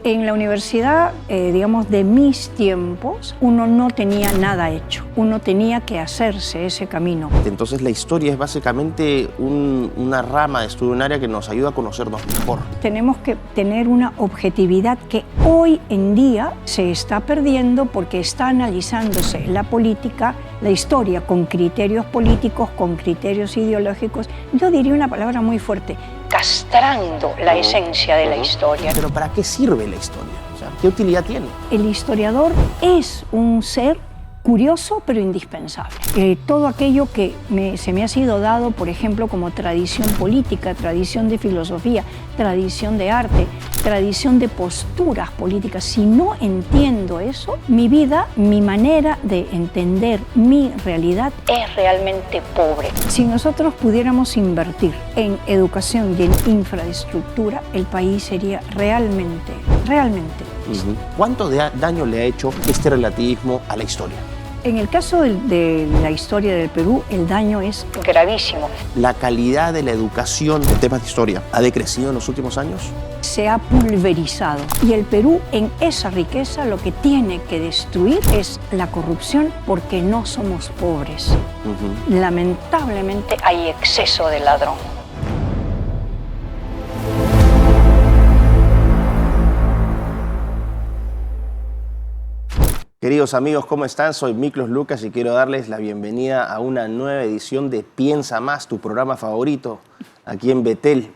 En la universidad, digamos, de mis tiempos, uno no tenía nada hecho. Uno tenía que hacerse ese camino. Entonces la historia es básicamente una rama de estudio, un área que nos ayuda a conocernos mejor. Tenemos que tener una objetividad que hoy en día se está perdiendo porque está analizándose la política, la historia, con criterios políticos, con criterios ideológicos. Yo diría una palabra muy fuerte: castrando la esencia de la historia. Pero ¿para qué sirve la historia? O sea, ¿qué utilidad tiene? El historiador es un ser curioso pero indispensable. Todo aquello que se me ha sido dado, por ejemplo, como tradición política, tradición de filosofía, tradición de arte, tradición de posturas políticas, si no entiendo eso, mi vida, mi manera de entender mi realidad es realmente pobre. Si nosotros pudiéramos invertir en educación y en infraestructura, el país sería realmente. ¿Cuánto daño le ha hecho este relativismo a la historia? En el caso de la historia del Perú, el daño es gravísimo. ¿La calidad de la educación en temas de historia ha decrecido en los últimos años? Se ha pulverizado. Y el Perú, en esa riqueza, lo que tiene que destruir es la corrupción, porque no somos pobres. Lamentablemente hay exceso de ladrón. Queridos amigos, ¿cómo están? Soy Miklos Lucas y quiero darles la bienvenida a una nueva edición de Piensa Más, tu programa favorito, aquí en Betel.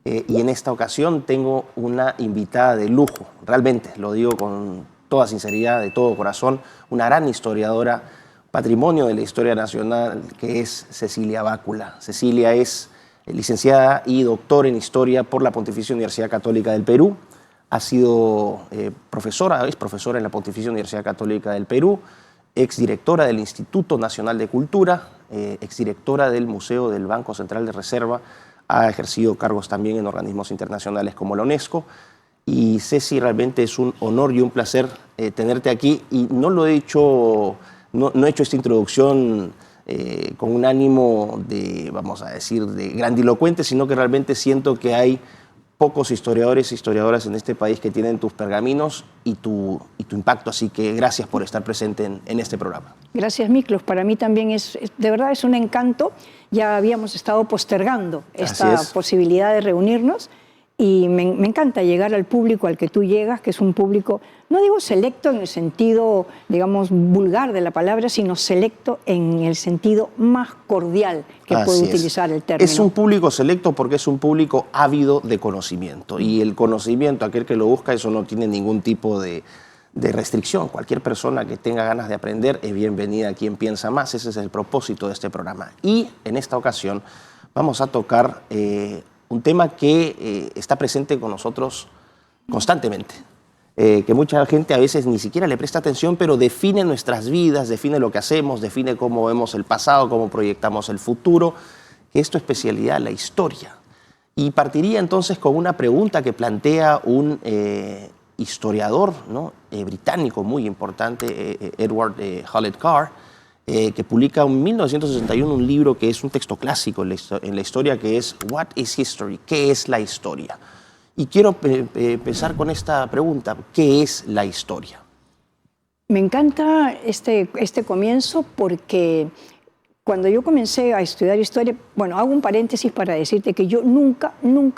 Y en esta ocasión tengo una invitada de lujo, realmente, lo digo con toda sinceridad, de todo corazón, una gran historiadora, patrimonio de la historia nacional, que es Cecilia Bácula. Cecilia es licenciada y doctora en Historia por la Pontificia Universidad Católica del Perú. Ha sido es profesora en la Pontificia Universidad Católica del Perú, exdirectora del Instituto Nacional de Cultura, exdirectora del Museo del Banco Central de Reserva, ha ejercido cargos también en organismos internacionales como la UNESCO. Y Ceci, realmente es un honor y un placer tenerte aquí. Y no lo he hecho, no he hecho esta introducción con un ánimo de, vamos a decir, de grandilocuente, sino que realmente siento que hay pocos historiadores e historiadoras en este país que tienen tus pergaminos y tu impacto. Así que gracias por estar presente en este programa. Gracias, Miklos. Para mí también de verdad es un encanto. Ya habíamos estado postergando esta posibilidad de reunirnos y me encanta llegar al público al que tú llegas, que es un público, no digo selecto en el sentido, digamos, vulgar de la palabra, sino selecto en el sentido más cordial que puede utilizar el término. Es un público selecto porque es un público ávido de conocimiento. Y el conocimiento, aquel que lo busca, eso no tiene ningún tipo de restricción. Cualquier persona que tenga ganas de aprender es bienvenida aquí en Piensa Más. Ese es el propósito de este programa. Y en esta ocasión vamos a tocar un tema que está presente con nosotros constantemente, que mucha gente a veces ni siquiera le presta atención, pero define nuestras vidas, define lo que hacemos, define cómo vemos el pasado, cómo proyectamos el futuro, que es tu especialidad, la historia. Y partiría entonces con una pregunta que plantea un historiador, ¿no?, británico muy importante, Edward Hewlett Carr, que publica en 1961 un libro que es un texto clásico en la historia, que es What is History? ¿Qué es la historia? Y quiero empezar con esta pregunta: ¿qué es la historia? Me encanta este comienzo porque cuando yo comencé a estudiar historia, bueno, hago un paréntesis para decirte que yo nunca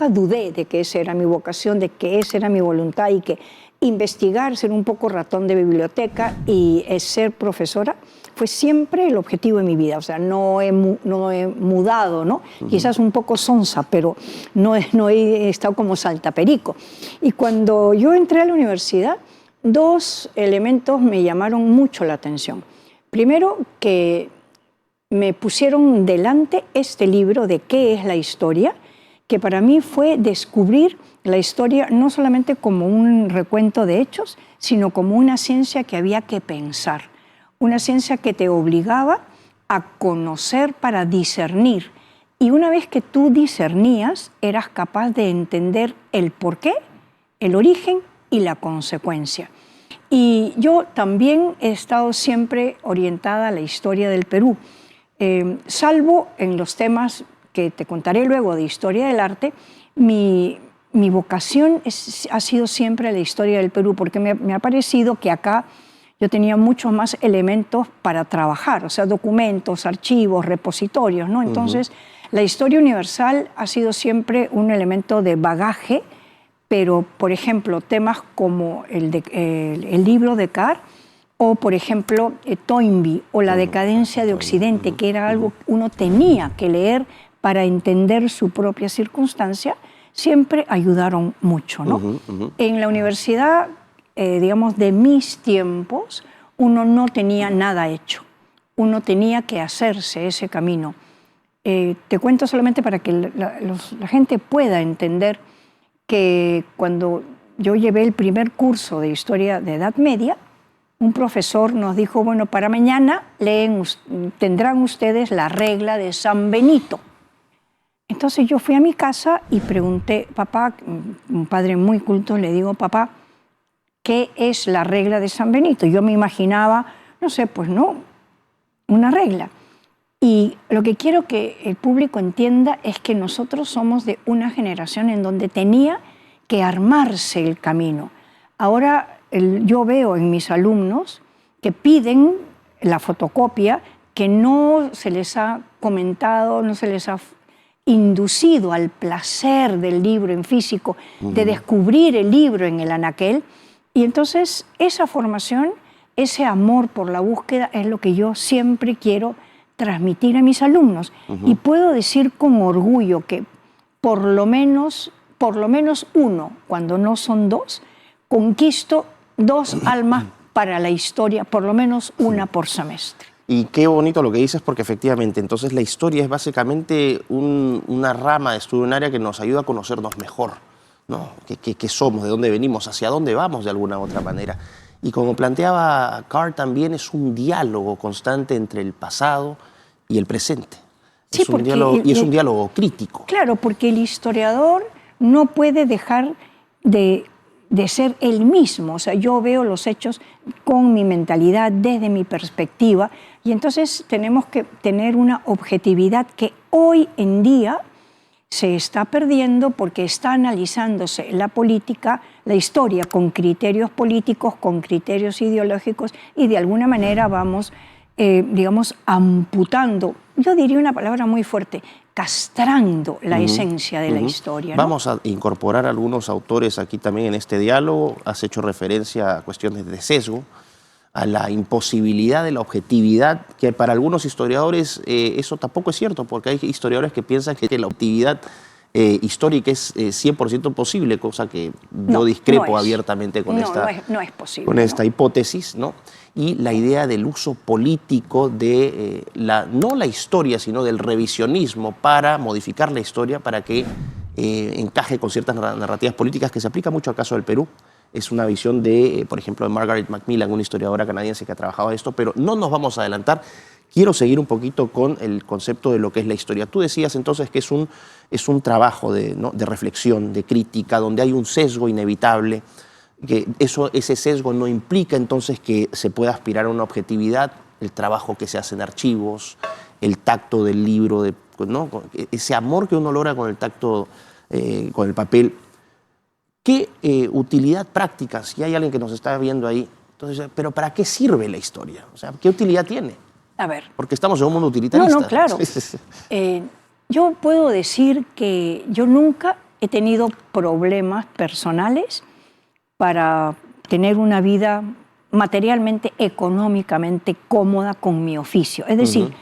dudé de que esa era mi vocación, de que esa era mi voluntad, y que investigar, ser un poco ratón de biblioteca y ser profesora fue siempre el objetivo de mi vida. O sea, no he mudado, ¿no? Quizás un poco sonsa, pero no he estado como saltaperico. Y cuando yo entré a la universidad, dos elementos me llamaron mucho la atención. Primero, que me pusieron delante este libro de ¿qué es la historia?, que para mí fue descubrir la historia no solamente como un recuento de hechos, sino como una ciencia que había que pensar, una ciencia que te obligaba a conocer para discernir. Y una vez que tú discernías, eras capaz de entender el porqué, el origen y la consecuencia. Y yo también he estado siempre orientada a la historia del Perú, salvo en los temas que te contaré luego de historia del arte. Mi mi vocación ha sido siempre la historia del Perú, porque me ha parecido que acá yo tenía muchos más elementos para trabajar, o sea, documentos, archivos, repositorios, ¿no? Entonces, la historia universal ha sido siempre un elemento de bagaje, pero, por ejemplo, temas como el libro de Carr, o, por ejemplo, Toynbee, o la decadencia de Occidente, que era algo que uno tenía que leer para entender su propia circunstancia, siempre ayudaron mucho, ¿no? En la universidad, digamos, de mis tiempos, uno no tenía nada hecho. Uno tenía que hacerse ese camino. Te cuento solamente para que la gente pueda entender que cuando yo llevé el primer curso de Historia de Edad Media, un profesor nos dijo, bueno, para mañana tendrán ustedes la regla de San Benito. Entonces yo fui a mi casa y pregunté, papá, un padre muy culto, le digo, papá, ¿qué es la regla de San Benito? Yo me imaginaba, no sé, pues no, una regla. Y lo que quiero que el público entienda es que nosotros somos de una generación en donde tenía que armarse el camino. Ahora yo veo en mis alumnos que piden la fotocopia, que no se les ha comentado, no se les ha inducido al placer del libro en físico, de descubrir el libro en el anaquel. Y entonces esa formación, ese amor por la búsqueda es lo que yo siempre quiero transmitir a mis alumnos. Y puedo decir con orgullo que por lo menos uno, cuando no son dos, conquisto 2 almas para la historia, por lo menos una por semestre. Y qué bonito lo que dices, porque efectivamente, entonces la historia es básicamente una rama de estudio, un área que nos ayuda a conocernos mejor, ¿no? ¿Qué somos? ¿De dónde venimos? ¿Hacia dónde vamos de alguna u otra manera? Y como planteaba Carr, también es un diálogo constante entre el pasado y el presente. Sí, es un diálogo, y es un diálogo crítico. Claro, porque el historiador no puede dejar de ser él mismo. O sea, yo veo los hechos con mi mentalidad, desde mi perspectiva, y entonces tenemos que tener una objetividad que hoy en día se está perdiendo porque está analizándose la política, la historia, con criterios políticos, con criterios ideológicos, y de alguna manera vamos, digamos, amputando, yo diría una palabra muy fuerte, castrando la esencia de la historia, ¿no? Vamos a incorporar algunos autores aquí también en este diálogo. Has hecho referencia a cuestiones de sesgo, a la imposibilidad de la objetividad, que para algunos historiadores eso tampoco es cierto, porque hay historiadores que piensan que la objetividad histórica es 100% posible, cosa que yo discrepo abiertamente con esta hipótesis, ¿no? Y la idea del uso político de no la historia, sino del revisionismo para modificar la historia para que encaje con ciertas narrativas políticas, que se aplica mucho al caso del Perú. Es una visión de, por ejemplo, de Margaret Macmillan, una historiadora canadiense que ha trabajado esto, pero no nos vamos a adelantar. Quiero seguir un poquito con el concepto de lo que es la historia. Tú decías entonces que es un trabajo de reflexión, de crítica, donde hay un sesgo inevitable, que ese sesgo no implica entonces que se pueda aspirar a una objetividad, el trabajo que se hace en archivos, el tacto del libro, ¿no? Ese amor que uno logra con el tacto, con el papel. ¿Qué utilidad práctica, si hay alguien que nos está viendo ahí, entonces, pero ¿para qué sirve la historia? O sea, ¿qué utilidad tiene? A ver. Porque estamos en un mundo utilitarista. No, claro. Yo puedo decir que yo nunca he tenido problemas personales para tener una vida materialmente, económicamente cómoda con mi oficio. Es decir,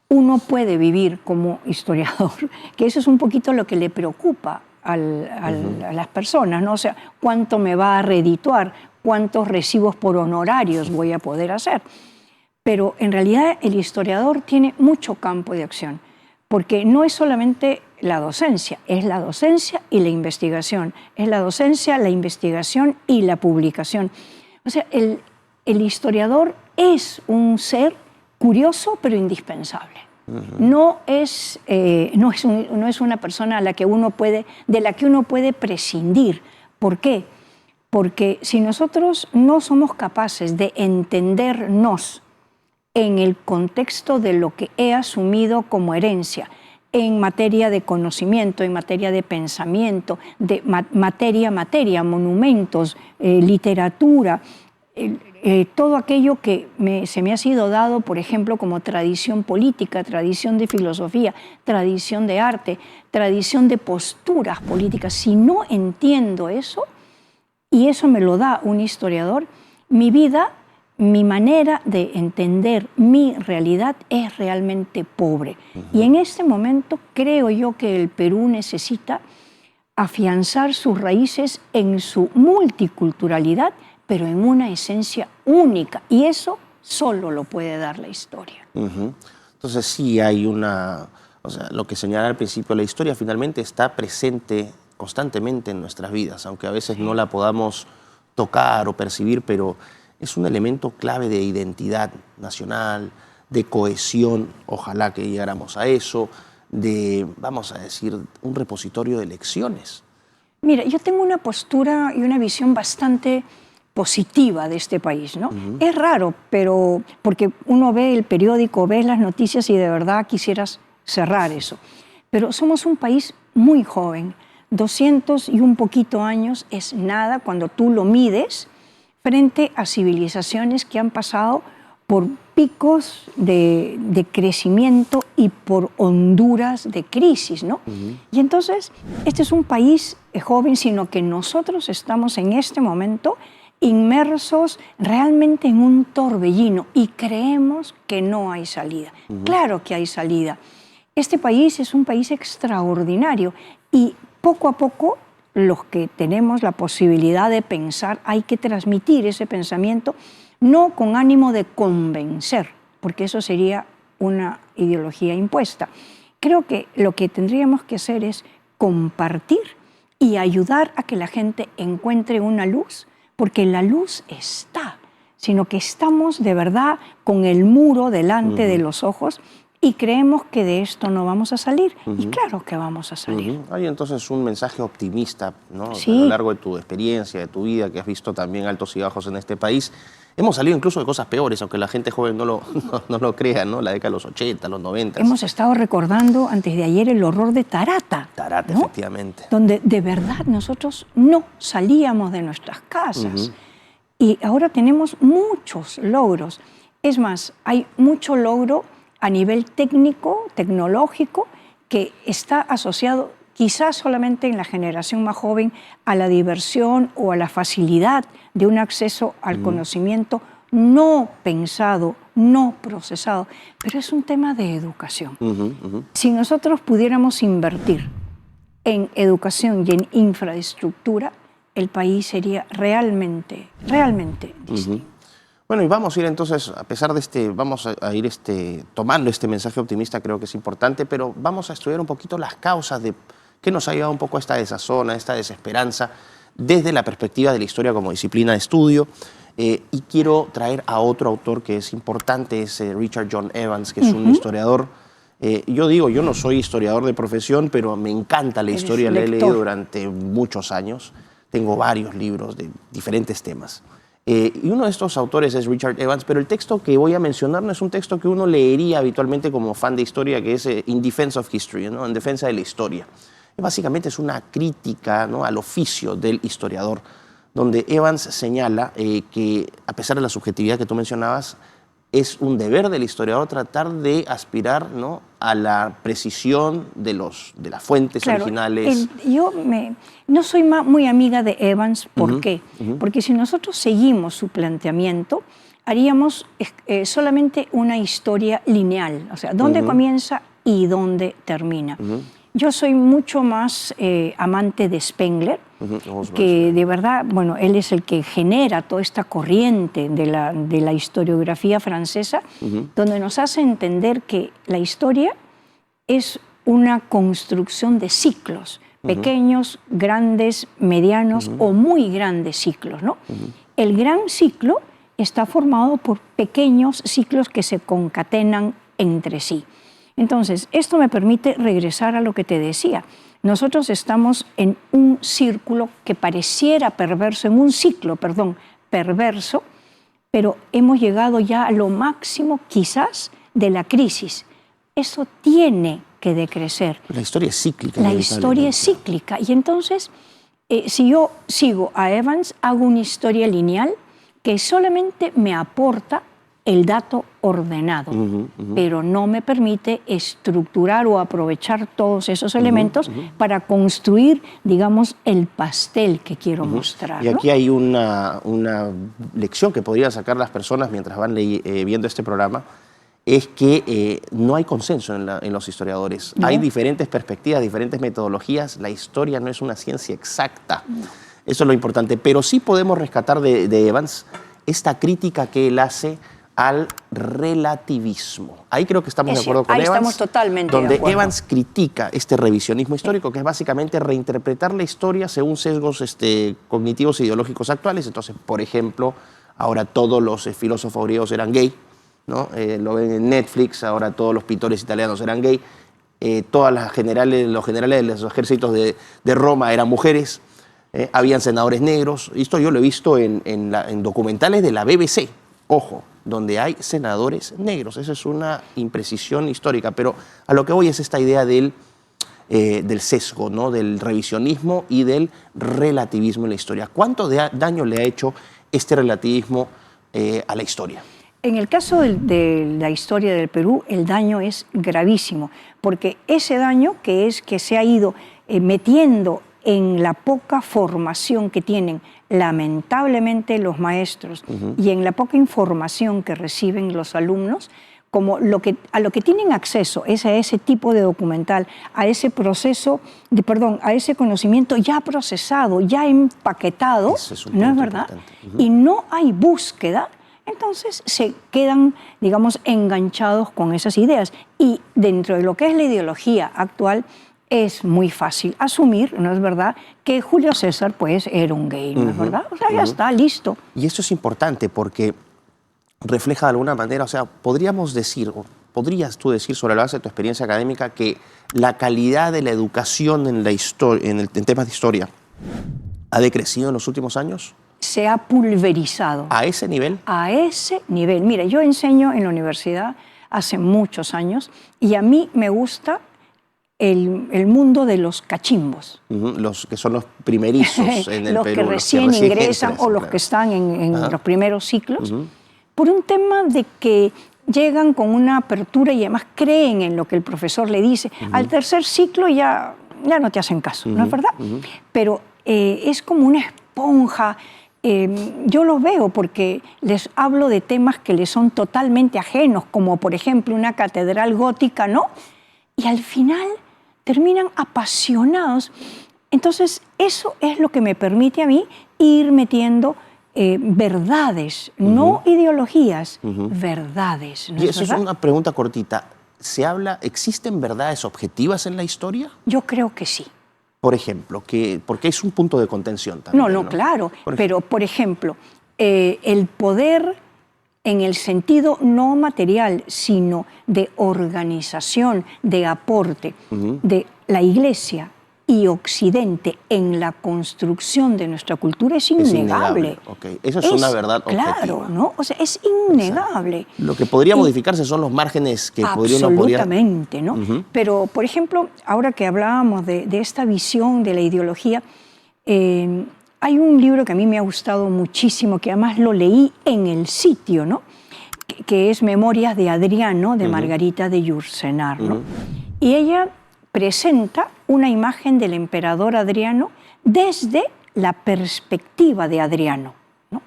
uno puede vivir como historiador, que eso es un poquito lo que le preocupa a las personas, ¿no? O sea, ¿cuánto me va a redituar? ¿Cuántos recibos por honorarios voy a poder hacer? Pero en realidad el historiador tiene mucho campo de acción, porque no es solamente la docencia, es la docencia y la investigación, es la docencia, la investigación y la publicación. O sea, el historiador es un ser curioso pero indispensable. No es una persona de la que uno puede prescindir. ¿Por qué? Porque si nosotros no somos capaces de entendernos en el contexto de lo que he asumido como herencia, en materia de conocimiento, en materia de pensamiento, de materia, monumentos, literatura, todo aquello que se me ha sido dado, por ejemplo, como tradición política, tradición de filosofía, tradición de arte, tradición de posturas políticas. Si no entiendo eso, y eso me lo da un historiador, mi vida, mi manera de entender mi realidad es realmente pobre. Y en este momento creo yo que el Perú necesita afianzar sus raíces en su multiculturalidad, pero en una esencia única. Y eso solo lo puede dar la historia. Entonces sí hay una... O sea, lo que señalaba al principio, la historia finalmente está presente constantemente en nuestras vidas, aunque a veces no la podamos tocar o percibir, pero es un elemento clave de identidad nacional, de cohesión, ojalá que llegáramos a eso, de, vamos a decir, un repositorio de lecciones. Mira, yo tengo una postura y una visión bastante positiva de este país, ¿no? Es raro, pero porque uno ve el periódico, ve las noticias y de verdad quisieras cerrar eso. Pero somos un país muy joven, 200 y un poquito años es nada cuando tú lo mides frente a civilizaciones que han pasado por picos de crecimiento y por honduras de crisis, ¿no? Y entonces, este es un país joven, sino que nosotros estamos en este momento inmersos realmente en un torbellino y creemos que no hay salida. Claro que hay salida. Este país es un país extraordinario y poco a poco los que tenemos la posibilidad de pensar hay que transmitir ese pensamiento no con ánimo de convencer, porque eso sería una ideología impuesta. Creo que lo que tendríamos que hacer es compartir y ayudar a que la gente encuentre una luz, porque la luz está, sino que estamos de verdad con el muro delante de los ojos y creemos que de esto no vamos a salir. Y claro que vamos a salir. Hay entonces un mensaje optimista, ¿no? Sí. A lo largo de tu experiencia, de tu vida, que has visto también altos y bajos en este país. Hemos salido incluso de cosas peores, aunque la gente joven no lo crea, ¿no? La década de los 80, los 90. Hemos estado recordando antes de ayer el horror de Tarata. Tarata, ¿no? efectivamente. Donde de verdad nosotros no salíamos de nuestras casas. Y ahora tenemos muchos logros. Es más, hay mucho logro a nivel técnico, tecnológico, que está asociado quizás solamente en la generación más joven a la diversión o a la facilidad de un acceso al conocimiento no pensado, no procesado, pero es un tema de educación. Si nosotros pudiéramos invertir en educación y en infraestructura, el país sería realmente distinto. Bueno, y vamos a ir entonces, a pesar de vamos a ir tomando este mensaje optimista, creo que es importante, pero vamos a estudiar un poquito las causas de qué nos ha llevado un poco a esta desazón, a esta desesperanza, desde la perspectiva de la historia como disciplina de estudio. Y quiero traer a otro autor que es importante, es Richard John Evans, que es un historiador. Yo digo, yo no soy historiador de profesión, pero me encanta la historia, la he leído durante muchos años. Tengo varios libros de diferentes temas. Y uno de estos autores es Richard Evans, pero el texto que voy a mencionar no es un texto que uno leería habitualmente como fan de historia, que es In Defense of History, ¿no? En defensa de la historia. Básicamente es una crítica, ¿no?, al oficio del historiador, donde Evans señala que, a pesar de la subjetividad que tú mencionabas, es un deber del historiador tratar de aspirar, ¿no?, a la precisión de las fuentes originales. Yo no soy muy amiga de Evans. ¿Por qué? Porque si nosotros seguimos su planteamiento, haríamos solamente una historia lineal, o sea, dónde comienza y dónde termina. Yo soy mucho más amante de Spengler, que de verdad, bueno, él es el que genera toda esta corriente de la historiografía francesa, donde nos hace entender que la historia es una construcción de ciclos, pequeños, grandes, medianos o muy grandes ciclos, ¿no? El gran ciclo está formado por pequeños ciclos que se concatenan entre sí. Entonces, esto me permite regresar a lo que te decía. Nosotros estamos en un círculo que pareciera perverso, en un ciclo, perdón, perverso, pero hemos llegado ya a lo máximo quizás de la crisis. Eso tiene que decrecer. La historia es cíclica. La historia es cíclica. Y entonces, si yo sigo a Evans, hago una historia lineal que solamente me aporta el dato ordenado, pero no me permite estructurar o aprovechar todos esos elementos para construir, digamos, el pastel que quiero mostrar. Y aquí hay una lección que podrían sacar las personas mientras van viendo este programa, es que no hay consenso en los historiadores. No. Hay diferentes perspectivas, diferentes metodologías. La historia no es una ciencia exacta. No. Eso es lo importante. Pero sí podemos rescatar de Evans esta crítica que él hace al relativismo. Ahí creo que estamos de acuerdo con ahí Evans. Estamos totalmente donde de acuerdo. Evans critica este revisionismo histórico, que es básicamente reinterpretar la historia según sesgos cognitivos e ideológicos actuales. Entonces, por ejemplo, ahora todos los filósofos griegos eran gay, ¿no? Lo ven en Netflix, ahora todos los pintores italianos eran gay, todas los generales de los ejércitos de Roma eran mujeres, habían senadores negros. Esto yo lo he visto en documentales de la BBC, ojo, donde hay senadores negros. Esa es una imprecisión histórica, pero a lo que voy es esta idea del sesgo, ¿no? Del revisionismo y del relativismo en la historia. ¿Cuánto daño le ha hecho este relativismo a la historia? En el caso de la historia del Perú, el daño es gravísimo, porque ese daño que se ha ido metiendo en la poca formación que tienen lamentablemente los maestros y en la poca información que reciben los alumnos, como a lo que tienen acceso es a ese tipo de documental, a ese proceso, a ese conocimiento ya procesado, ya empaquetado, ¿no es verdad? Y no hay búsqueda. Entonces se quedan, digamos, enganchados con esas ideas. Y dentro de lo que es la ideología actual, es muy fácil asumir, ¿no es verdad?, que Julio César, pues, era un gay, ¿no es verdad? O sea, ya está, listo. Y esto es importante porque refleja de alguna manera, o sea, podríamos decir, o podrías tú decir sobre la base de tu experiencia académica, que la calidad de la educación en temas de historia ha decrecido en los últimos años. Se ha pulverizado. ¿A ese nivel? A ese nivel. Mira, yo enseño en la universidad hace muchos años y a mí me gusta el mundo de los cachimbos. Los que son los primerizos en el los Perú. Que recién ingresan o los que están en los primeros ciclos, por un tema de que llegan con una apertura y además creen en lo que el profesor le dice. Al tercer ciclo ya no te hacen caso, ¿no es verdad? Pero es como una esponja. Yo los veo porque les hablo de temas que les son totalmente ajenos, como por ejemplo una catedral gótica, ¿no? Y al final terminan apasionados. Entonces, eso es lo que me permite a mí ir metiendo verdades, no ideologías, verdades. ¿No y eso es una pregunta cortita. ¿Existen verdades objetivas en la historia? Yo creo que sí. Por ejemplo, porque es un punto de contención también. No, claro. Pero, por ejemplo, el poder en el sentido no material, sino de organización, de aporte de la Iglesia y Occidente en la construcción de nuestra cultura es innegable. Okay. Eso es una verdad objetiva. Claro, ¿no? O sea, es innegable. Exacto. Lo que podría modificarse son los márgenes que absolutamente, ¿no? Pero, por ejemplo, ahora que hablábamos de esta visión de la ideología, hay un libro que a mí me ha gustado muchísimo, que además lo leí en el sitio, ¿no? Que es Memorias de Adriano, de Margarita de Yourcenar, ¿no? Y ella presenta una imagen del emperador Adriano desde la perspectiva de Adriano, ¿no?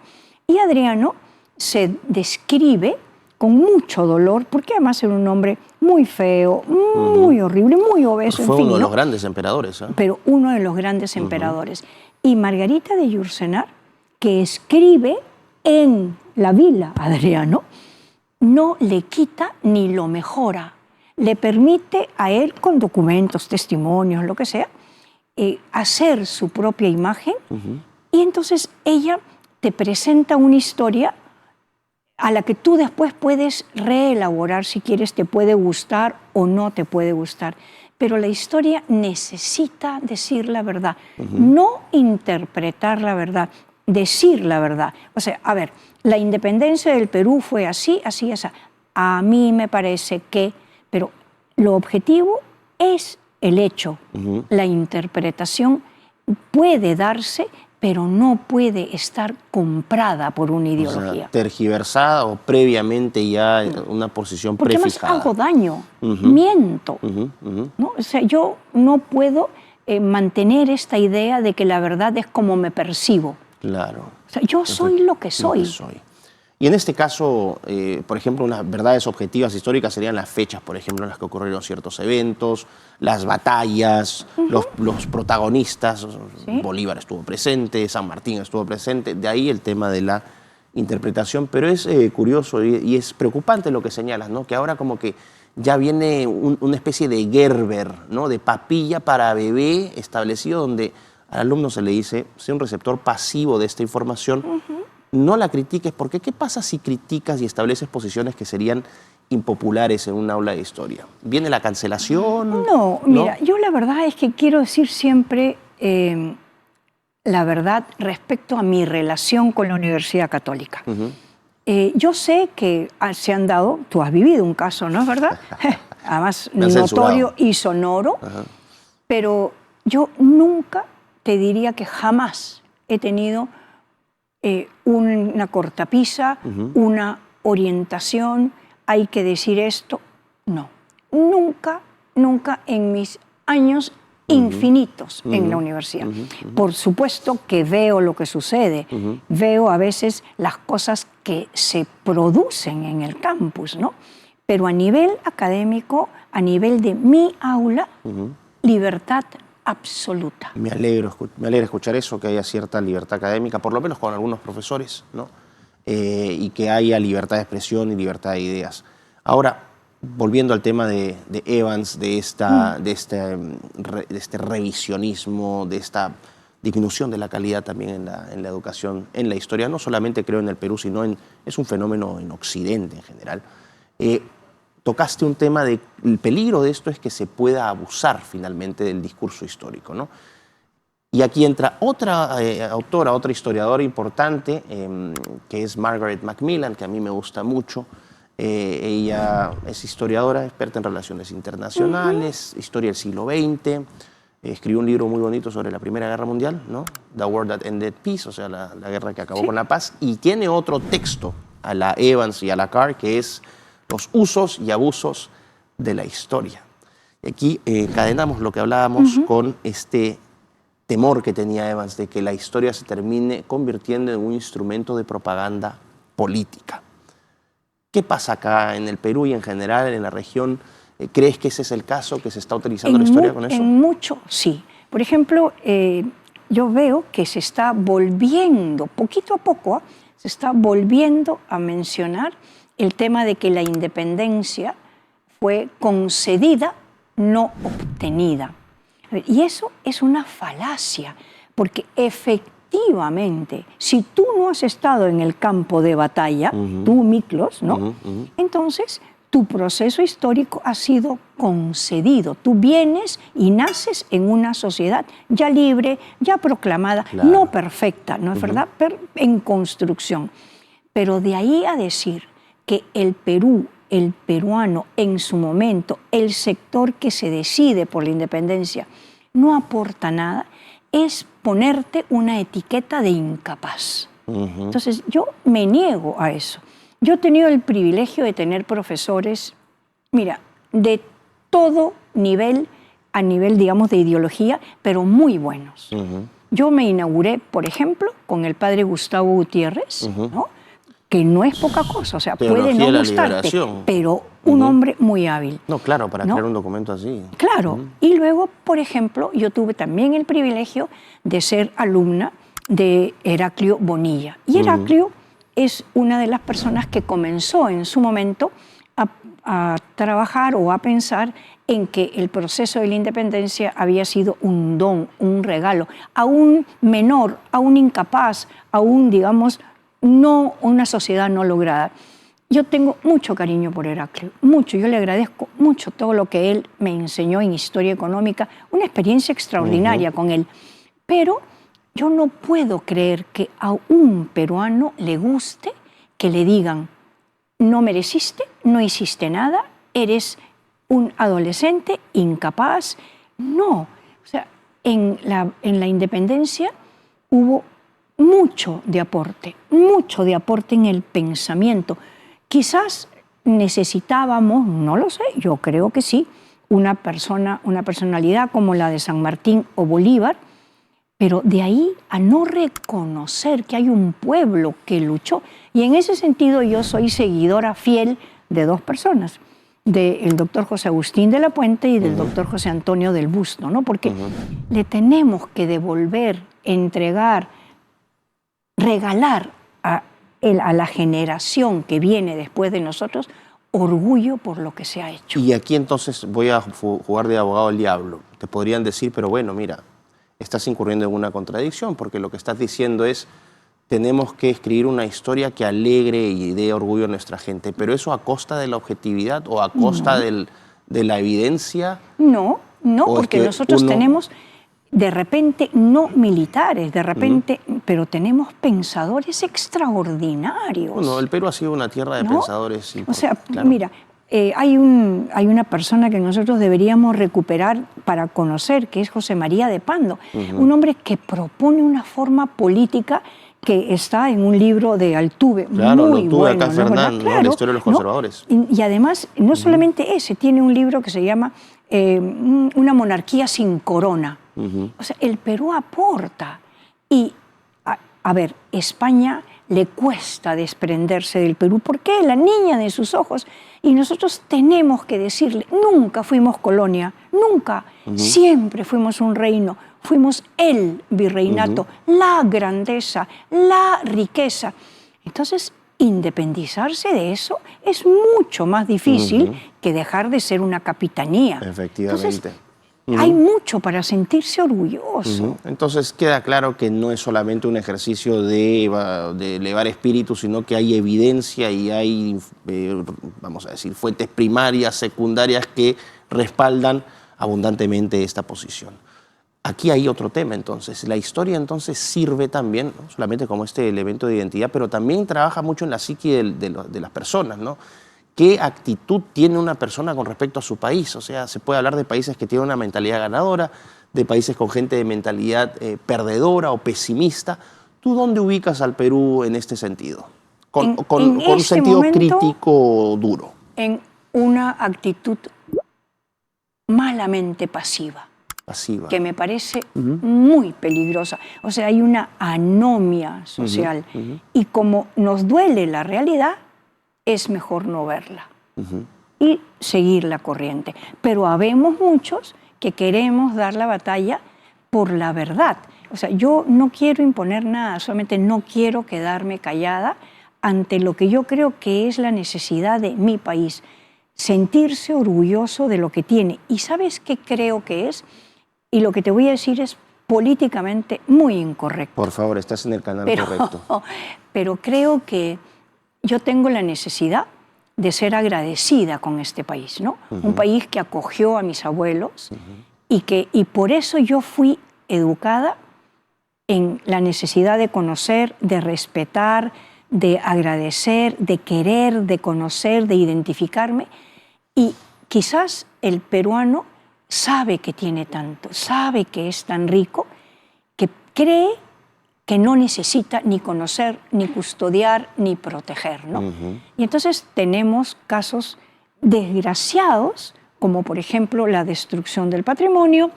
Y Adriano se describe con mucho dolor, porque además era un hombre muy feo, muy horrible, muy obeso, Fue en fin, uno de ¿no? los grandes emperadores. Pero uno de los grandes emperadores. Y Margarita de Yourcenar, que escribe en la Vila Adriano, no le quita ni lo mejora. Le permite a él, con documentos, testimonios, lo que sea, hacer su propia imagen. Y entonces ella te presenta una historia a la que tú después puedes reelaborar, si quieres, te puede gustar o no te puede gustar. Pero la historia necesita decir la verdad, no interpretar la verdad, decir la verdad. O sea, a ver, la independencia del Perú fue así, así, así. A mí me parece que... Pero lo objetivo es el hecho, la interpretación puede darse, pero no puede estar comprada por una ideología. O sea, tergiversada o previamente ya una posición Porque prefijada. más hago daño, miento. ¿No? O sea, yo no puedo mantener esta idea de que la verdad es como me percibo. Claro. O sea, yo soy lo que soy. Y en este caso, por ejemplo, unas verdades objetivas históricas serían las fechas, por ejemplo, en las que ocurrieron ciertos eventos, las batallas, los protagonistas. ¿Sí? Bolívar estuvo presente, San Martín estuvo presente. De ahí el tema de la interpretación. Pero es curioso y es preocupante lo que señalas, ¿no? Que ahora como que ya viene una especie de Gerber, ¿no? De papilla para bebé establecido, donde al alumno se le dice, sea un receptor pasivo de esta información, no la critiques, porque ¿qué pasa si criticas y estableces posiciones que serían impopulares en un aula de historia? ¿Viene la cancelación? No, mira, yo la verdad es que quiero decir siempre la verdad respecto a mi relación con la Universidad Católica. Yo sé que se han dado, tú has vivido un caso, ¿no es verdad? Además, notorio y sonoro, pero yo nunca te diría que jamás he tenido una cortapisa, una orientación, hay que decir esto. No, nunca, nunca en mis años infinitos en la universidad. Por supuesto que veo lo que sucede, veo a veces las cosas que se producen en el campus, ¿no? Pero a nivel académico, a nivel de mi aula, libertad absoluta. Me alegra escuchar eso, que haya cierta libertad académica, por lo menos con algunos profesores, ¿no? Y que haya libertad de expresión y libertad de ideas. Ahora, volviendo al tema de Evans, de este revisionismo, de esta disminución de la calidad también en la educación, en la historia, no solamente creo en el Perú, sino es un fenómeno en Occidente en general. Tocaste un tema del peligro de esto es que se pueda abusar finalmente del discurso histórico, ¿no? Y aquí entra otra autora, otra historiadora importante, que es Margaret Macmillan, que a mí me gusta mucho. Ella es historiadora, experta en relaciones internacionales, historia del siglo XX. Escribió un libro muy bonito sobre la Primera Guerra Mundial, ¿no? The War That Ended Peace, o sea, la guerra que acabó con la paz. Y tiene otro texto a la Evans y a la Carr, que es los usos y abusos de la historia. Y aquí encadenamos lo que hablábamos con este temor que tenía Evans de que la historia se termine convirtiendo en un instrumento de propaganda política. ¿Qué pasa acá en el Perú y en general en la región? ¿Crees que ese es el caso, que se está utilizando la historia con eso? En mucho, sí. Por ejemplo, yo veo que se está volviendo, poquito a poco, se está volviendo a mencionar el tema de que la independencia fue concedida, no obtenida. Y eso es una falacia, porque efectivamente, si tú no has estado en el campo de batalla, tú, Miklos, ¿no? Entonces, tu proceso histórico ha sido concedido. Tú vienes y naces en una sociedad ya libre, ya proclamada, no perfecta, ¿no es verdad? Pero en construcción. Pero de ahí a decir que el Perú, el peruano, en su momento, el sector que se decide por la independencia, no aporta nada, es ponerte una etiqueta de incapaz. Entonces, yo me niego a eso. Yo he tenido el privilegio de tener profesores, mira, de todo nivel, a nivel, digamos, de ideología, pero muy buenos. Yo me inauguré, por ejemplo, con el padre Gustavo Gutiérrez, ¿no? Que no es poca cosa, o sea, puede no gustarte, pero un hombre muy hábil. No, claro, para crear un documento así. Claro, y luego, por ejemplo, yo tuve también el privilegio de ser alumna de Heraclio Bonilla. Y Heraclio es una de las personas que comenzó en su momento a trabajar o a pensar en que el proceso de la independencia había sido un don, un regalo, a un menor, a un incapaz, a un, digamos, no una sociedad no lograda. Yo tengo mucho cariño por Heraclio, mucho. Yo le agradezco mucho todo lo que él me enseñó en historia económica, una experiencia extraordinaria con él. Pero yo no puedo creer que a un peruano le guste que le digan no mereciste, no hiciste nada, eres un adolescente incapaz. No, o sea, en la independencia hubo mucho de aporte en el pensamiento. Quizás necesitábamos, no lo sé, yo creo que sí, una personalidad como la de San Martín o Bolívar, pero de ahí a no reconocer que hay un pueblo que luchó. Y en ese sentido yo soy seguidora fiel de dos personas, del doctor José Agustín de la Puente y del doctor José Antonio del Busto, ¿no? Porque le tenemos que devolver, entregar, regalar a la generación que viene después de nosotros orgullo por lo que se ha hecho. Y aquí entonces voy a jugar de abogado al diablo. Te podrían decir, pero bueno, mira, estás incurriendo en una contradicción, porque lo que estás diciendo es, tenemos que escribir una historia que alegre y dé orgullo a nuestra gente, pero eso a costa de la objetividad o a costa de la evidencia. No, porque nosotros tenemos, de repente, no militares, de repente, pero tenemos pensadores extraordinarios. Bueno, el Perú ha sido una tierra de pensadores. O sea, claro. Mira, hay una persona que nosotros deberíamos recuperar para conocer, que es José María de Pando, un hombre que propone una forma política que está en un libro de Altuve, claro, muy lo tuve bueno, acá, Fernando, claro, la historia de los conservadores. Y además, no solamente ese, tiene un libro que se llama Una monarquía sin corona. O sea, el Perú aporta. Y, a ver, España le cuesta desprenderse del Perú porque es la niña de sus ojos. Y nosotros tenemos que decirle, nunca fuimos colonia, nunca, siempre fuimos un reino. Fuimos el virreinato, la grandeza, la riqueza. Entonces, independizarse de eso es mucho más difícil que dejar de ser una capitanía. Efectivamente. Entonces, hay mucho para sentirse orgulloso. Entonces, queda claro que no es solamente un ejercicio de elevar espíritu, sino que hay evidencia y hay, vamos a decir, fuentes primarias, secundarias que respaldan abundantemente esta posición. Aquí hay otro tema, entonces. La historia, entonces, sirve también, no solamente como este elemento de identidad, pero también trabaja mucho en la psique de las personas, ¿no? ¿Qué actitud tiene una persona con respecto a su país? O sea, se puede hablar de países que tienen una mentalidad ganadora, de países con gente de mentalidad perdedora o pesimista. ¿Tú dónde ubicas al Perú en este sentido? Con un sentido crítico duro. En una actitud malamente pasiva. Que me parece muy peligrosa. O sea, hay una anomia social. Y como nos duele la realidad, es mejor no verla y seguir la corriente. Pero habemos muchos que queremos dar la batalla por la verdad. O sea, yo no quiero imponer nada, solamente no quiero quedarme callada ante lo que yo creo que es la necesidad de mi país. Sentirse orgulloso de lo que tiene. ¿Y sabes qué creo que es? Y lo que te voy a decir es políticamente muy incorrecto. Por favor, estás en el canal correcto. Pero creo que yo tengo la necesidad de ser agradecida con este país, ¿no? Un país que acogió a mis abuelos y por eso yo fui educada en la necesidad de conocer, de respetar, de agradecer, de querer, de conocer, de identificarme. Y quizás el peruano sabe que tiene tanto, sabe que es tan rico, que cree que no necesita ni conocer, ni custodiar, ni proteger, ¿no? Y entonces tenemos casos desgraciados, como por ejemplo la destrucción del patrimonio,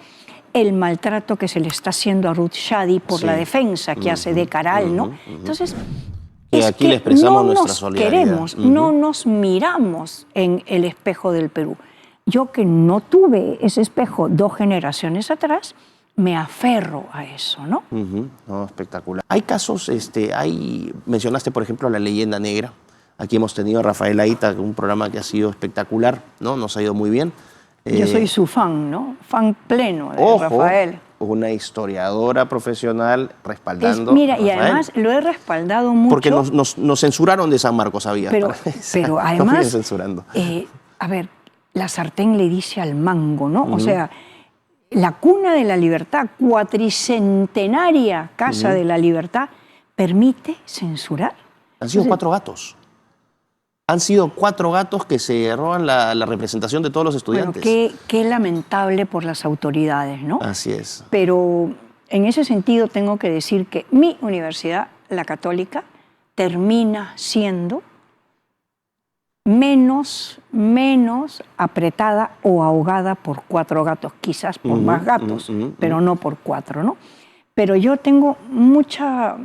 el maltrato que se le está haciendo a Ruth Shadi por la defensa que hace de Caral, ¿no? Entonces, y aquí le expresamos nuestra solidaridad. Queremos, no nos miramos en el espejo del Perú. Yo que no tuve ese espejo 2 generaciones atrás, me aferro a eso, ¿no? No, espectacular. Hay casos, mencionaste por ejemplo la leyenda negra. Aquí hemos tenido a Rafael Aita, un programa que ha sido espectacular, ¿no? Nos ha ido muy bien. Yo soy su fan, ¿no? Fan pleno de Rafael. Una historiadora profesional respaldando mira, a Rafael. Y además lo he respaldado mucho. Porque nos censuraron de San Marcos, había. Pero además, censurando. A ver, la sartén le dice al mango, ¿no? O sea, la cuna de la libertad, cuatricentenaria Casa de la Libertad, ¿permite censurar? Han sido 4 gatos. Han sido 4 gatos que se roban la representación de todos los estudiantes. Bueno, qué lamentable por las autoridades, ¿no? Así es. Pero en ese sentido tengo que decir que mi universidad, la Católica, termina siendo menos apretada o ahogada por 4 gatos, quizás por más gatos, pero no por 4, ¿no? Pero yo tengo mucha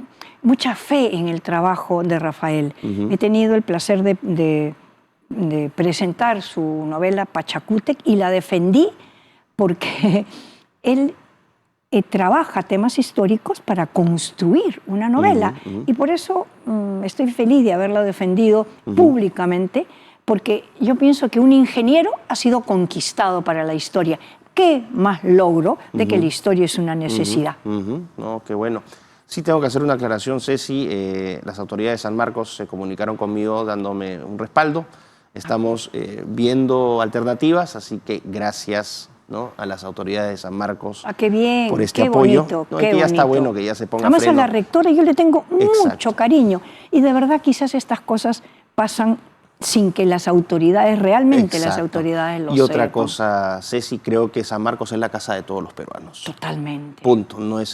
fe en el trabajo de Rafael. He tenido el placer de presentar su novela Pachacútec y la defendí porque él trabaja temas históricos para construir una novela. Y por eso estoy feliz de haberla defendido públicamente, porque yo pienso que un ingeniero ha sido conquistado para la historia. ¿Qué más logro de que la historia es una necesidad? No, qué bueno. Sí tengo que hacer una aclaración, Ceci. Las autoridades de San Marcos se comunicaron conmigo dándome un respaldo. Estamos viendo alternativas, así que gracias, ¿no?, a las autoridades de San Marcos qué bien, por este qué apoyo. Bonito, No, qué que ya bonito. está bueno que ya se ponga Además, freno. a la rectora yo le tengo Exacto. mucho cariño. Y de verdad quizás estas cosas pasan sin que las autoridades, realmente las autoridades lo sepan. Y otra cosa, Ceci, creo que San Marcos es la casa de todos los peruanos. Totalmente. Punto. No es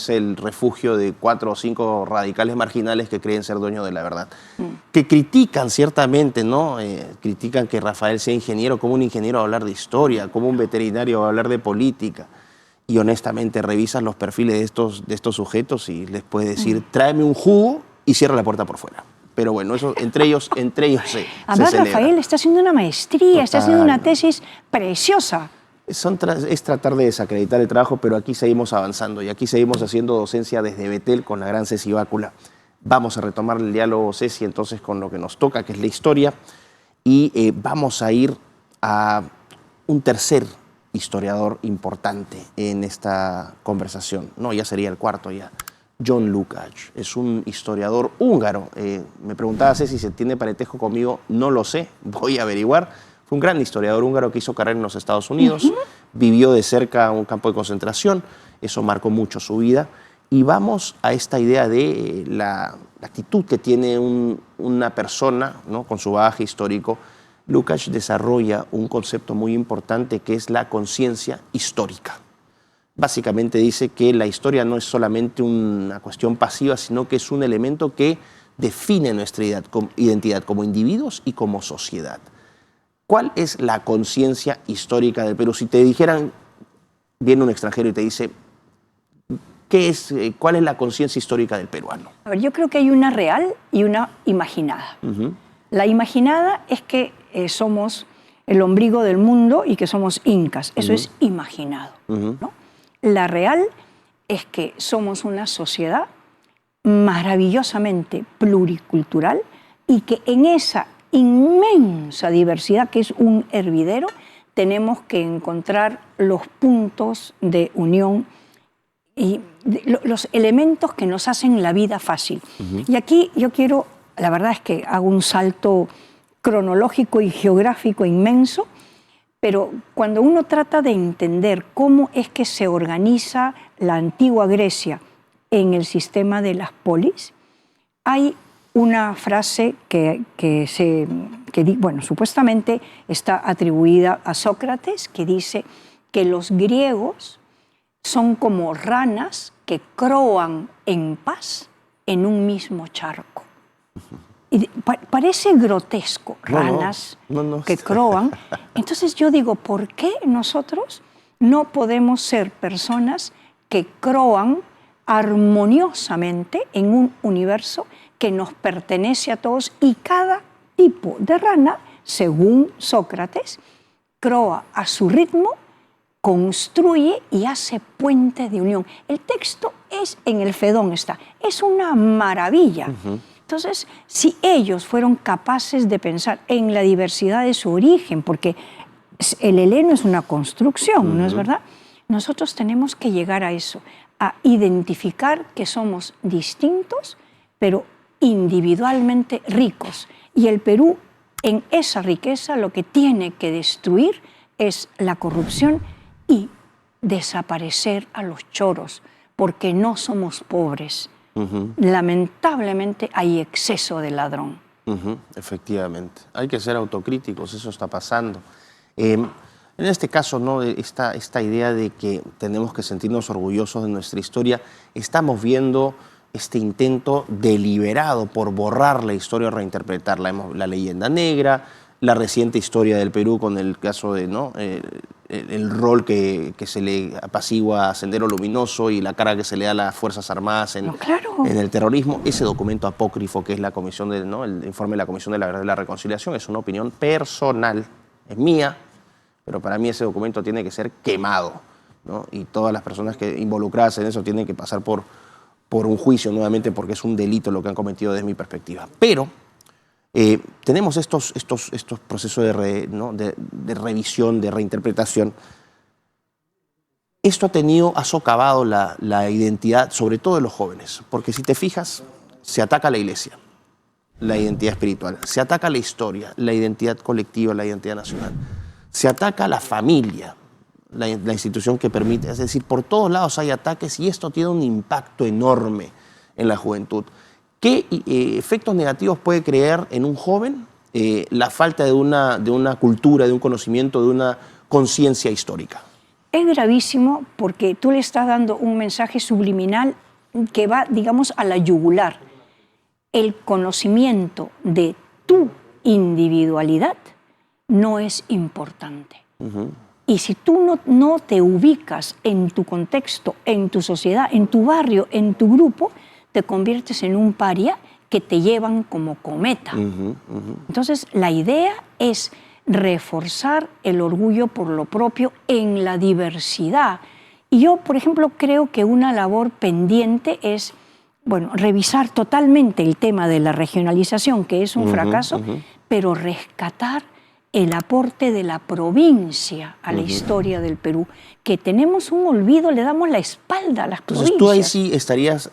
el refugio de 4 o 5 radicales marginales que creen ser dueños de la verdad. Que critican ciertamente, ¿no? Critican que Rafael sea ingeniero. ¿Cómo un ingeniero va a hablar de historia? ¿Cómo un veterinario va a hablar de política? Y honestamente revisas los perfiles de estos sujetos y les puedes decir, tráeme un jugo y cierra la puerta por fuera. Pero bueno, eso entre ellos se Además, celebra. Rafael está haciendo una maestría, está haciendo una tesis preciosa. Es tratar de desacreditar el trabajo, pero aquí seguimos avanzando y aquí seguimos haciendo docencia desde Betel con la gran Ceci Bácula. Vamos a retomar el diálogo, Ceci, entonces con lo que nos toca, que es la historia, y vamos a ir a un tercer historiador importante en esta conversación. No, ya sería el cuarto ya. John Lukács es un historiador húngaro. Me preguntaba Ceci si tiene parentesco conmigo. No lo sé, voy a averiguar. Fue un gran historiador húngaro que hizo carrera en los Estados Unidos, vivió de cerca un campo de concentración, eso marcó mucho su vida. Y vamos a esta idea de la actitud que tiene una persona, ¿no?, con su bagaje histórico. Lukács desarrolla un concepto muy importante que es la conciencia histórica. Básicamente dice que la historia no es solamente una cuestión pasiva, sino que es un elemento que define nuestra identidad como individuos y como sociedad. ¿Cuál es la conciencia histórica del Perú? Si te dijeran, viene un extranjero y te dice, ¿cuál es la conciencia histórica del peruano? A ver, yo creo que hay una real y una imaginada. La imaginada es que somos el ombligo del mundo y que somos incas. Eso es imaginado, ¿no? La real es que somos una sociedad maravillosamente pluricultural y que en esa inmensa diversidad, que es un hervidero, tenemos que encontrar los puntos de unión y los elementos que nos hacen la vida fácil. Y aquí yo quiero, la verdad es que hago un salto cronológico y geográfico inmenso, pero cuando uno trata de entender cómo es que se organiza la antigua Grecia en el sistema de las polis, hay una frase que supuestamente está atribuida a Sócrates, que dice que los griegos son como ranas que croan en paz en un mismo charco. Y parece grotesco, ranas que croan. Entonces yo digo, ¿por qué nosotros no podemos ser personas que croan armoniosamente en un universo que nos pertenece a todos? Y cada tipo de rana, según Sócrates, croa a su ritmo, construye y hace puentes de unión. El texto es en el Fedón, es una maravilla. Entonces, si ellos fueron capaces de pensar en la diversidad de su origen, porque el heleno es una construcción, ¿no es verdad? Nosotros tenemos que llegar a eso, a identificar que somos distintos, pero individualmente ricos. Y el Perú, en esa riqueza, lo que tiene que destruir es la corrupción y desaparecer a los choros, porque no somos pobres. Lamentablemente hay exceso de ladrón. Efectivamente. Hay que ser autocríticos, eso está pasando. En este caso, ¿no? Esta idea de que tenemos que sentirnos orgullosos de nuestra historia, estamos viendo este intento deliberado por borrar la historia o reinterpretarla. La leyenda negra, la reciente historia del Perú con el caso de, ¿no? El rol que se le apacigua a Sendero Luminoso y la cara que se le da a las Fuerzas Armadas en el terrorismo. Ese documento apócrifo que es la comisión el informe de la Comisión de la Verdad y la Reconciliación es una opinión personal, es mía, pero para mí ese documento tiene que ser quemado, ¿no? Y todas las personas que involucradas en eso tienen que pasar por un juicio nuevamente porque es un delito lo que han cometido desde mi perspectiva. Pero tenemos estos procesos de revisión, de reinterpretación. Esto ha socavado la identidad, sobre todo de los jóvenes, porque si te fijas, se ataca a la iglesia, la identidad espiritual, se ataca a la historia, la identidad colectiva, la identidad nacional, se ataca a la familia, la institución que permite, es decir, por todos lados hay ataques y esto tiene un impacto enorme en la juventud. ¿Qué efectos negativos puede crear en un joven la falta de una cultura, de un conocimiento, de una conciencia histórica? Es gravísimo porque tú le estás dando un mensaje subliminal que va, digamos, a la yugular. El conocimiento de tu individualidad no es importante. Y si tú no te ubicas en tu contexto, en tu sociedad, en tu barrio, en tu grupo, te conviertes en un paria que te llevan como cometa. Entonces, la idea es reforzar el orgullo por lo propio en la diversidad. Y yo, por ejemplo, creo que una labor pendiente es, bueno, revisar totalmente el tema de la regionalización, que es un fracaso, pero rescatar el aporte de la provincia a la historia del Perú, que tenemos un olvido, le damos la espalda a las provincias. Entonces tú ahí sí estarías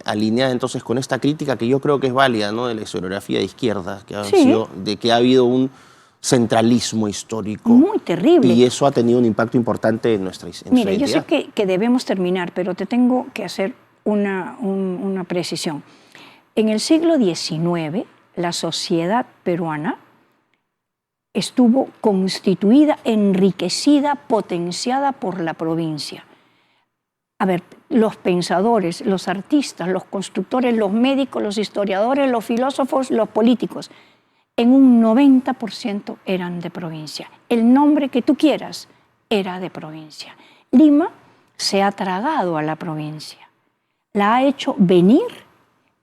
alineada entonces con esta crítica que yo creo que es válida, ¿no? De la historiografía de izquierda, que ha habido un centralismo histórico. Muy terrible. Y eso ha tenido un impacto importante en nuestra identidad. Mira, yo sé que debemos terminar, pero te tengo que hacer una precisión. En el siglo XIX, la sociedad peruana estuvo constituida, enriquecida, potenciada por la provincia. A ver, los pensadores, los artistas, los constructores, los médicos, los historiadores, los filósofos, los políticos, en un 90% eran de provincia. El nombre que tú quieras era de provincia. Lima se ha tragado a la provincia, la ha hecho venir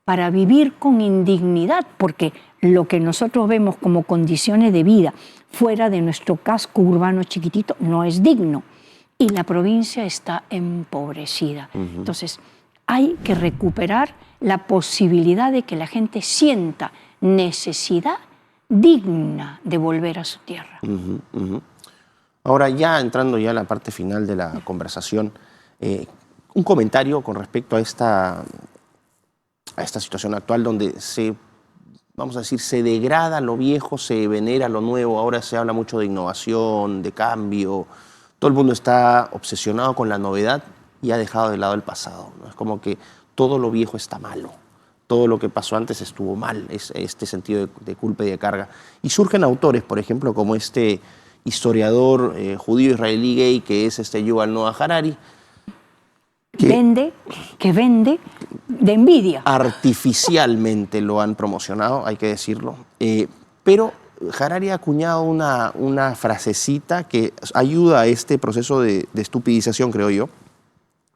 para vivir con indignidad, porque lo que nosotros vemos como condiciones de vida fuera de nuestro casco urbano chiquitito no es digno. Y la provincia está empobrecida. Entonces, hay que recuperar la posibilidad de que la gente sienta necesidad digna de volver a su tierra. Ahora, ya entrando ya a la parte final de la conversación, un comentario con respecto a esta situación actual donde vamos a decir, se degrada lo viejo, se venera lo nuevo. Ahora se habla mucho de innovación, de cambio. Todo el mundo está obsesionado con la novedad y ha dejado de lado el pasado, ¿no? Es como que todo lo viejo está malo. Todo lo que pasó antes estuvo mal, este sentido de culpa y de carga. Y surgen autores, por ejemplo, como este historiador judío israelí gay que es Yuval Noah Harari, que vende de envidia. Artificialmente lo han promocionado, hay que decirlo. Pero Harari ha acuñado una frasecita que ayuda a este proceso de estupidización, creo yo.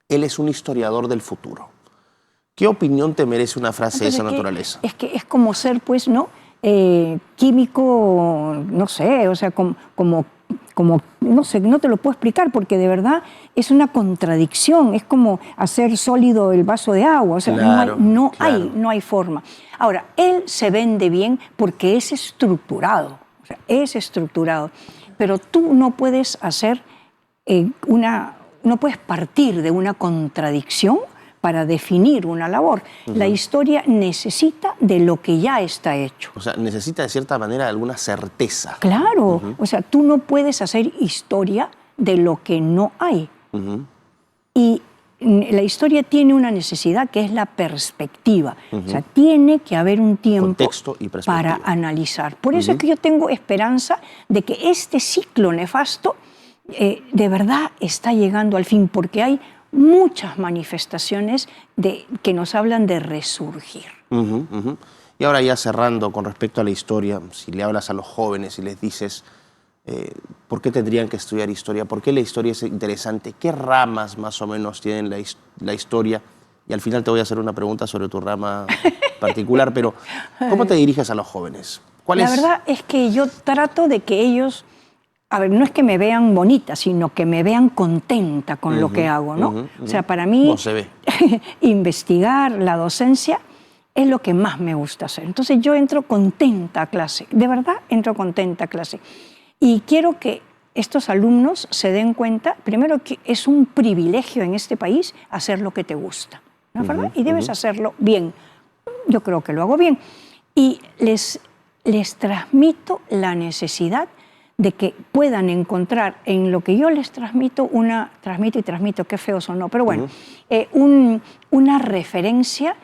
Él es un historiador del futuro. ¿Qué opinión te merece una frase de esa naturaleza? Es que es como ser, pues, ¿no? Químico, no sé, o sea, como no sé, no te lo puedo explicar porque de verdad es una contradicción, es como hacer sólido el vaso de agua, o sea, claro, no hay forma. Ahora, él se vende bien porque es estructurado, o sea, es estructurado, pero tú no puedes hacer no puedes partir de una contradicción para definir una labor. La historia necesita de lo que ya está hecho. O sea, necesita de cierta manera alguna certeza. Claro, o sea, tú no puedes hacer historia de lo que no hay. Y la historia tiene una necesidad que es la perspectiva. O sea, tiene que haber un tiempo contexto y perspectiva para analizar. Por eso es que yo tengo esperanza de que este ciclo nefasto de verdad está llegando al fin, porque hay muchas manifestaciones que nos hablan de resurgir. Y ahora ya cerrando con respecto a la historia, si le hablas a los jóvenes y les dices por qué tendrían que estudiar historia, por qué la historia es interesante, qué ramas más o menos tienen la historia, y al final te voy a hacer una pregunta sobre tu rama particular, pero ¿cómo te diriges a los jóvenes? La verdad es que yo trato de que ellos, a ver, no es que me vean bonita, sino que me vean contenta con lo que hago, ¿no? O sea, para mí, se ve. investigar, la docencia, es lo que más me gusta hacer. Entonces yo entro contenta a clase, de verdad entro contenta a clase. Y quiero que estos alumnos se den cuenta, primero, que es un privilegio en este país hacer lo que te gusta, ¿no es verdad? Y debes hacerlo bien. Yo creo que lo hago bien. Y les transmito la necesidad de que puedan encontrar en lo que yo les transmito, transmito, qué feo sonó, pero bueno, una referencia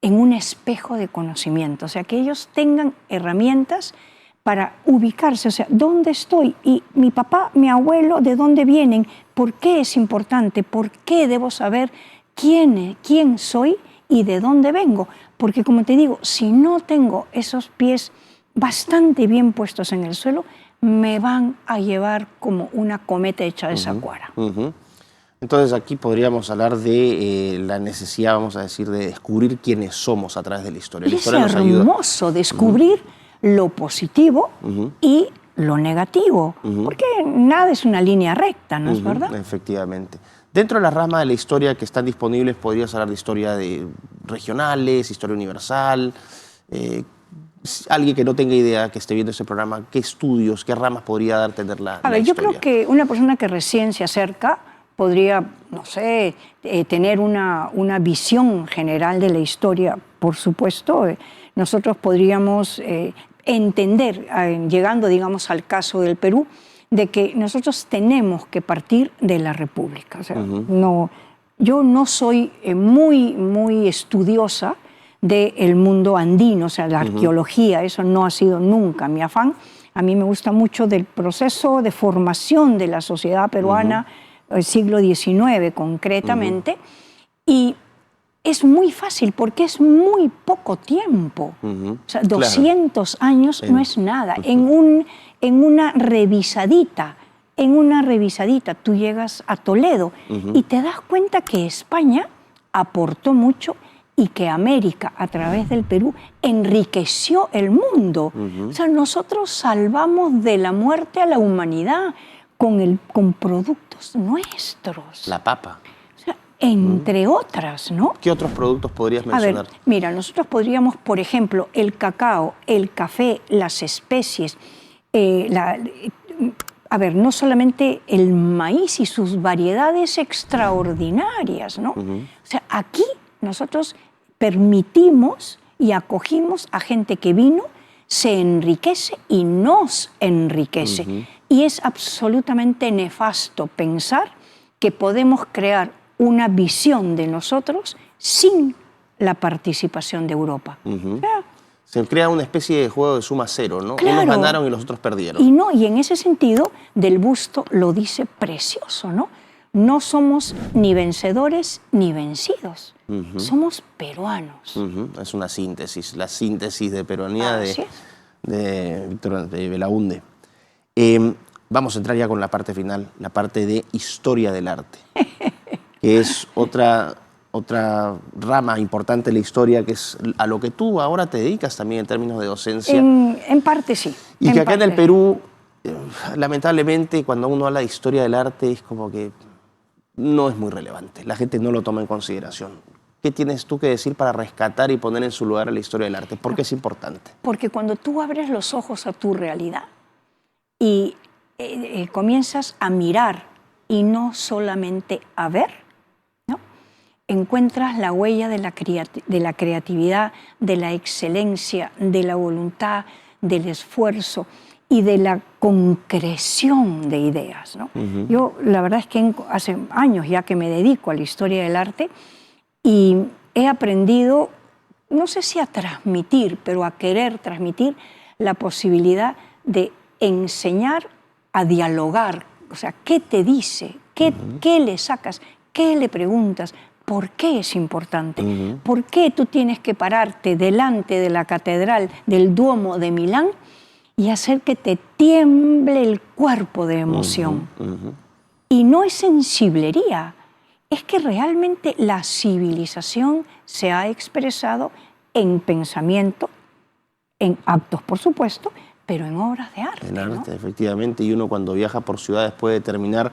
en un espejo de conocimiento. O sea, que ellos tengan herramientas para ubicarse, o sea, ¿dónde estoy? Y mi papá, mi abuelo, ¿de dónde vienen? ¿Por qué es importante? ¿Por qué debo saber quién soy y de dónde vengo? Porque, como te digo, si no tengo esos pies bastante bien puestos en el suelo, me van a llevar como una cometa hecha de sacuara. Entonces aquí podríamos hablar de la necesidad, vamos a decir, de descubrir quiénes somos a través de la historia. La historia nos ayuda. Es hermoso descubrir lo positivo y lo negativo, porque nada es una línea recta, ¿no es verdad? Efectivamente. Dentro de la rama de la historia que están disponibles, podrías hablar de historia regionales, historia universal. Alguien que no tenga idea, que esté viendo ese programa, ¿qué estudios, qué ramas podría tener la historia? Yo creo que una persona que recién se acerca podría, no sé, tener una visión general de la historia. Por supuesto, nosotros podríamos entender, llegando, digamos, al caso del Perú, de que nosotros tenemos que partir de la República. O sea, yo no soy muy estudiosa del mundo andino, o sea, la arqueología, eso no ha sido nunca mi afán. A mí me gusta mucho del proceso de formación de la sociedad peruana, el siglo XIX concretamente, y es muy fácil porque es muy poco tiempo. O sea, 200 años no es nada. En una revisadita, tú llegas a Toledo y te das cuenta que España aportó mucho y que América, a través del Perú, enriqueció el mundo. O sea, nosotros salvamos de la muerte a la humanidad con productos nuestros. La papa. O sea, entre otras, ¿no? ¿Qué otros productos podrías mencionar? A ver, mira, nosotros podríamos, por ejemplo, el cacao, el café, las especies, no solamente el maíz y sus variedades extraordinarias, ¿no? O sea, aquí nosotros permitimos y acogimos a gente que vino, se enriquece y nos enriquece. Y es absolutamente nefasto pensar que podemos crear una visión de nosotros sin la participación de Europa. Se crea una especie de juego de suma cero, ¿no? Claro. Unos ganaron y los otros perdieron. Y en ese sentido, Del Busto lo dice precioso, ¿no? No somos ni vencedores ni vencidos. Somos peruanos. Es una síntesis, la síntesis de peruanía de Víctor de Belaúnde. Vamos a entrar ya con la parte final, la parte de historia del arte, que es otra rama importante de la historia, que es a lo que tú ahora te dedicas también en términos de docencia. En parte sí. Y que acá en el Perú, lamentablemente, cuando uno habla de historia del arte, es como que no es muy relevante. La gente no lo toma en consideración. ¿Qué tienes tú que decir para rescatar y poner en su lugar a la historia del arte? ¿Por qué es importante? Porque cuando tú abres los ojos a tu realidad y comienzas a mirar y no solamente a ver, ¿no? Encuentras la huella de la creatividad, de la excelencia, de la voluntad, del esfuerzo. y de la concreción de ideas, ¿no? Yo la verdad es que hace años ya que me dedico a la historia del arte y he aprendido, no sé si a transmitir, pero a querer transmitir la posibilidad de enseñar a dialogar. O sea, ¿qué te dice? ¿Qué le sacas? ¿Qué le preguntas? ¿Por qué es importante? ¿Por qué tú tienes que pararte delante de la catedral del Duomo de Milán y hacer que te tiemble el cuerpo de emoción? Y no es sensiblería, es que realmente la civilización se ha expresado en pensamiento, en actos, por supuesto, pero en obras de arte. En arte, ¿no? efectivamente, y uno cuando viaja por ciudades puede determinar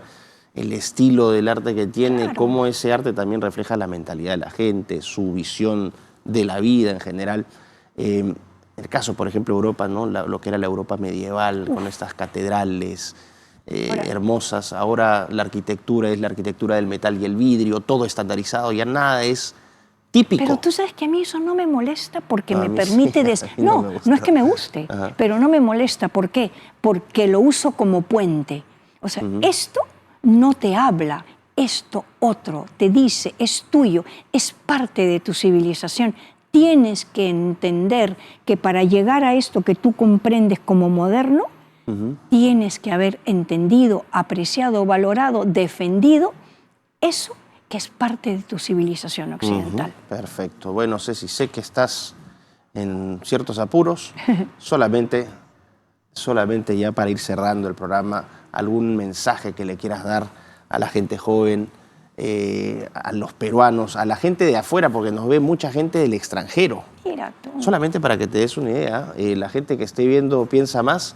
el estilo del arte que tiene, Claro. cómo ese arte también refleja la mentalidad de la gente, su visión de la vida en general. El caso, por ejemplo, Europa, ¿no? Lo que era la Europa medieval, con estas catedrales hermosas. Ahora la arquitectura es la arquitectura del metal y el vidrio, todo estandarizado, ya nada es típico. Pero tú sabes que a mí eso no me molesta porque A me mí permite... sí, a mí no me gusta. No es que me guste, Ajá. pero no me molesta. ¿Por qué? Porque lo uso como puente. O sea, esto no te habla, esto otro te dice, es tuyo, es parte de tu civilización. Tienes que entender que para llegar a esto que tú comprendes como moderno, tienes que haber entendido, apreciado, valorado, defendido eso que es parte de tu civilización occidental. Perfecto. Bueno, Ceci, sé que estás en ciertos apuros. solamente ya para ir cerrando el programa, algún mensaje que le quieras dar a la gente joven, a los peruanos, a la gente de afuera, porque nos ve mucha gente del extranjero. Mira tú. Solamente para que te des una idea, la gente que esté viendo Piensa Más,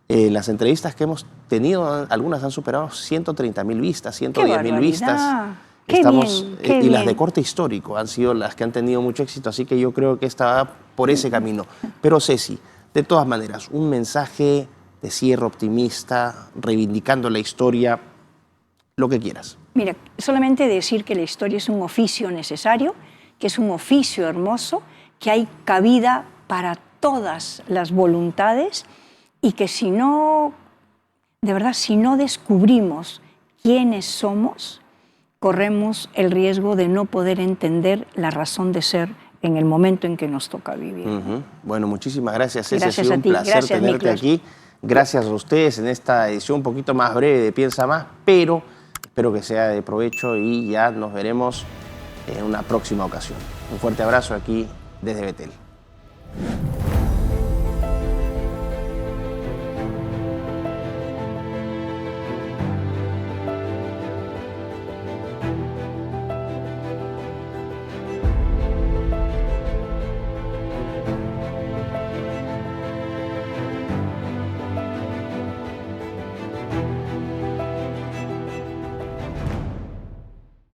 las entrevistas que hemos tenido, algunas han superado 130.000 vistas, 110.000 vistas. Qué bien, qué y las bien. de corte histórico han sido las que han tenido mucho éxito, así que yo creo que esta va por ese camino. Pero Ceci, de todas maneras, un mensaje de cierre optimista, reivindicando la historia, lo que quieras. Mira, solamente decir que la historia es un oficio necesario, que es un oficio hermoso, que hay cabida para todas las voluntades y que si no, de verdad, si no descubrimos quiénes somos, corremos el riesgo de no poder entender la razón de ser en el momento en que nos toca vivir. Bueno, muchísimas gracias, Ceci. Gracias ha sido a un ti. placer Gracias, tenerte Miklos. aquí. Gracias a ustedes en esta edición un poquito más breve de Piensa Más, pero espero que sea de provecho y ya nos veremos en una próxima ocasión. Un fuerte abrazo aquí desde Betel.